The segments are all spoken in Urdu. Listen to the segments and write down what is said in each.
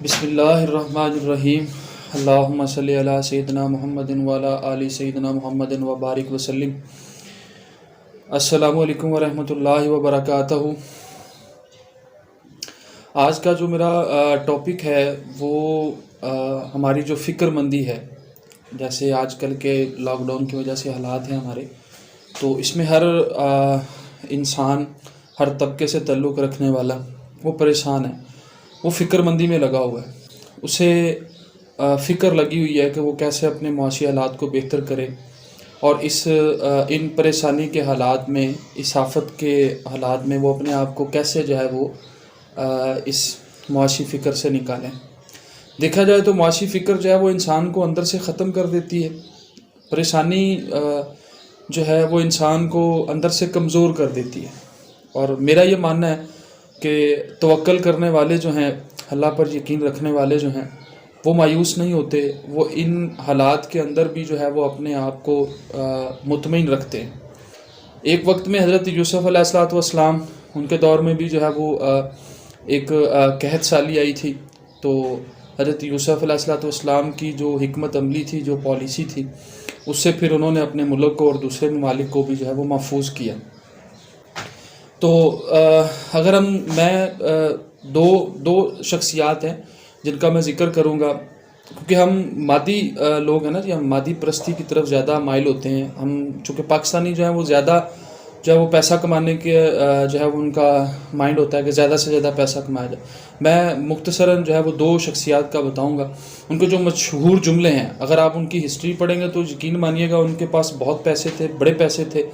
بسم اللہ الرحمن الرحیم اللہم صلی علی سیدنا محمد وعلی آل سیدنا محمد وبارک وسلم۔ السلام علیکم ورحمۃ اللہ وبرکاتہ۔ آج کا جو میرا ٹاپک ہے وہ ہماری جو فکر مندی ہے، جیسے آج کل کے لاک ڈاؤن کی وجہ سے حالات ہیں ہمارے، تو اس میں ہر انسان، ہر طبقے سے تعلق رکھنے والا وہ پریشان ہے، وہ فکر مندی میں لگا ہوا ہے۔ اسے فکر لگی ہوئی ہے کہ وہ کیسے اپنے معاشی حالات کو بہتر کرے، اور ان پریشانی کے حالات میں، اس آفت کے حالات میں وہ اپنے آپ کو کیسے جو ہے وہ اس معاشی فکر سے نکالیں۔ دیکھا جائے تو معاشی فکر جو ہے وہ انسان کو اندر سے ختم کر دیتی ہے۔ پریشانی جو ہے وہ انسان کو اندر سے کمزور کر دیتی ہے، اور میرا یہ ماننا ہے کہ توکل کرنے والے جو ہیں، اللہ پر یقین رکھنے والے جو ہیں، وہ مایوس نہیں ہوتے، وہ ان حالات کے اندر بھی جو ہے وہ اپنے آپ کو مطمئن رکھتے ہیں۔ ایک وقت میں حضرت یوسف علیہ السلام، ان کے دور میں بھی جو ہے وہ ایک قحط سالی آئی تھی، تو حضرت یوسف علیہ السلام کی جو حکمت عملی تھی، جو پالیسی تھی، اس سے پھر انہوں نے اپنے ملک کو اور دوسرے ممالک کو بھی جو ہے وہ محفوظ کیا۔ تو اگر میں دو شخصیات ہیں جن کا میں ذکر کروں گا، کیونکہ ہم مادی لوگ ہیں نا جی، ہم مادی پرستی کی طرف زیادہ مائل ہوتے ہیں۔ ہم چونکہ پاکستانی جو ہیں وہ زیادہ جو ہے وہ پیسہ کمانے کے جو ہے وہ ان کا مائنڈ ہوتا ہے کہ زیادہ سے زیادہ پیسہ کمایا جائے۔ میں مختصراً جو ہے وہ دو شخصیات کا بتاؤں گا۔ ان کے جو مشہور جملے ہیں، اگر آپ ان کی ہسٹری پڑھیں گے تو یقین مانیے گا ان کے پاس بہت پیسے تھے، بڑے پیسے تھے،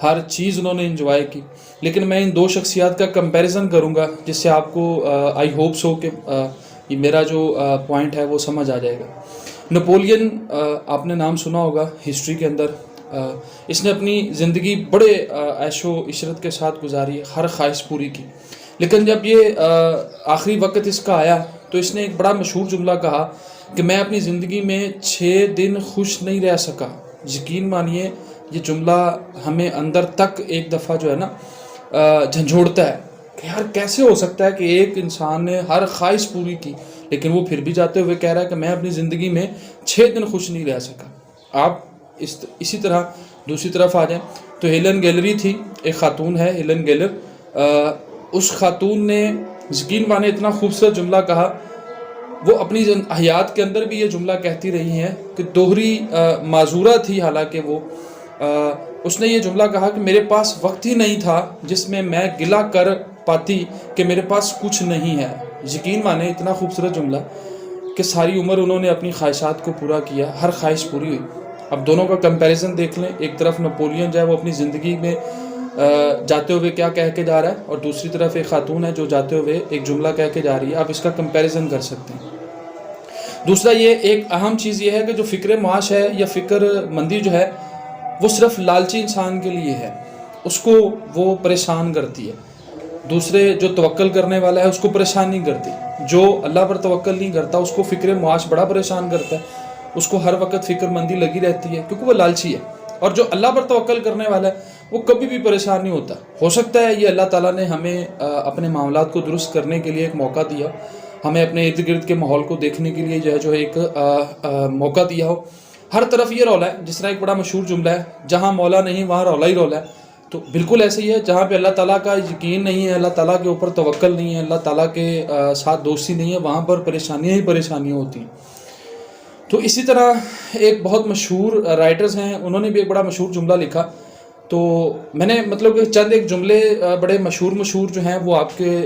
ہر چیز انہوں نے انجوائے کی، لیکن میں ان دو شخصیات کا کمپیریزن کروں گا جس سے آپ کو آئی ہوپ سو کہ یہ میرا جو پوائنٹ ہے وہ سمجھ آ جائے گا۔ نپولین، آپ نے نام سنا ہوگا ہسٹری کے اندر، اس نے اپنی زندگی بڑے عیش و عشرت کے ساتھ گزاری، ہر خواہش پوری کی، لیکن جب یہ آخری وقت اس کا آیا تو اس نے ایک بڑا مشہور جملہ کہا کہ میں اپنی زندگی میں 6 دن خوش نہیں رہ سکا۔ یقین مانیے یہ جملہ ہمیں اندر تک ایک دفعہ جو ہے نا جھنجھوڑتا ہے کہ یار کیسے ہو سکتا ہے کہ ایک انسان نے ہر خواہش پوری کی لیکن وہ پھر بھی جاتے ہوئے کہہ رہا ہے کہ میں اپنی زندگی میں 6 دن خوش نہیں رہ سکا۔ آپ اسی طرح دوسری طرف آ جائیں تو ہیلن گیلری تھی، ایک خاتون ہے ہیلن گیلر۔ اس خاتون نے یقین مانے اتنا خوبصورت جملہ کہا، وہ اپنی حیات کے اندر بھی یہ جملہ کہتی رہی ہیں کہ دوہری معذورہ تھی، حالانکہ وہ اس نے یہ جملہ کہا کہ میرے پاس وقت ہی نہیں تھا جس میں میں گلہ کر پاتی کہ میرے پاس کچھ نہیں ہے۔ یقین مانے اتنا خوبصورت جملہ کہ ساری عمر انہوں نے اپنی خواہشات کو پورا کیا، ہر خواہش پوری ہوئی۔ اب دونوں کا کمپیریزن دیکھ لیں، ایک طرف نپولین جو ہے وہ اپنی زندگی میں جاتے ہوئے کیا کہہ کے جا رہا ہے، اور دوسری طرف ایک خاتون ہے جو جاتے ہوئے ایک جملہ کہہ کے جا رہی ہے۔ آپ اس کا کمپیریزن کر سکتے ہیں۔ دوسرا یہ ایک اہم چیز یہ ہے کہ جو فکر معاش ہے یا فکر مندی جو ہے وہ صرف لالچی انسان کے لیے ہے، اس کو وہ پریشان کرتی ہے۔ دوسرے جو توکل کرنے والا ہے اس کو پریشان نہیں کرتی۔ جو اللہ پر توکل نہیں کرتا اس کو فکر معاش بڑا پریشان کرتا ہے، اس کو ہر وقت فکر مندی لگی رہتی ہے کیونکہ وہ لالچی ہے۔ اور جو اللہ پر توکل کرنے والا ہے وہ کبھی بھی پریشان نہیں ہوتا۔ ہو سکتا ہے یہ اللہ تعالیٰ نے ہمیں اپنے معاملات کو درست کرنے کے لیے ایک موقع دیا، ہمیں اپنے ارد گرد کے ماحول کو دیکھنے کے لیے جو ایک موقع دیا ہو۔ ہر طرف یہ رولا ہے، جس طرح ایک بڑا مشہور جملہ ہے، جہاں مولا نہیں وہاں رولا ہی رولا ہے۔ تو بالکل ایسے ہی ہے، جہاں پہ اللہ تعالیٰ کا یقین نہیں ہے، اللہ تعالیٰ کے اوپر توکل نہیں ہے، اللہ تعالیٰ کے ساتھ دوستی نہیں ہے، وہاں پر پریشانیاں ہی پریشانیاں ہوتی ہیں۔ تو اسی طرح ایک بہت مشہور رائٹرز ہیں، انہوں نے بھی ایک بڑا مشہور جملہ لکھا، تو میں نے مطلب کہ چند ایک جملے بڑے مشہور جو ہیں وہ آپ کے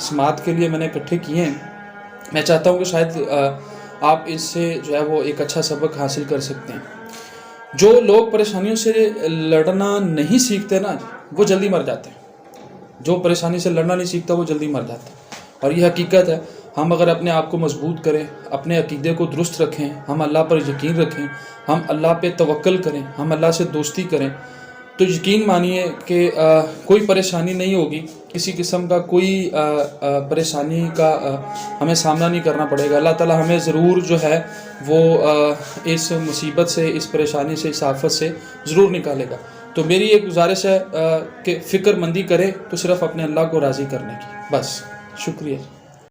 سماعت کے لیے میں نے اکٹھے کیے ہیں۔ میں چاہتا ہوں کہ شاید آپ اس سے جو ہے وہ ایک اچھا سبق حاصل کر سکتے ہیں۔ جو لوگ پریشانیوں سے لڑنا نہیں سیکھتے نا وہ جلدی مر جاتے ہیں۔ جو پریشانی سے لڑنا نہیں سیکھتا وہ جلدی مر جاتا ہے، اور یہ حقیقت ہے۔ ہم اگر اپنے آپ کو مضبوط کریں، اپنے عقیدے کو درست رکھیں، ہم اللہ پر یقین رکھیں، ہم اللہ پہ توکل کریں، ہم اللہ سے دوستی کریں، تو یقین مانیے کہ کوئی پریشانی نہیں ہوگی، کسی قسم کا کوئی پریشانی کا ہمیں سامنا نہیں کرنا پڑے گا۔ اللہ تعالیٰ ہمیں ضرور جو ہے وہ اس مصیبت سے، اس پریشانی سے، اس آفت سے ضرور نکالے گا۔ تو میری ایک گزارش ہے کہ فکر مندی کرے تو صرف اپنے اللہ کو راضی کرنے کی، بس۔ شکریہ۔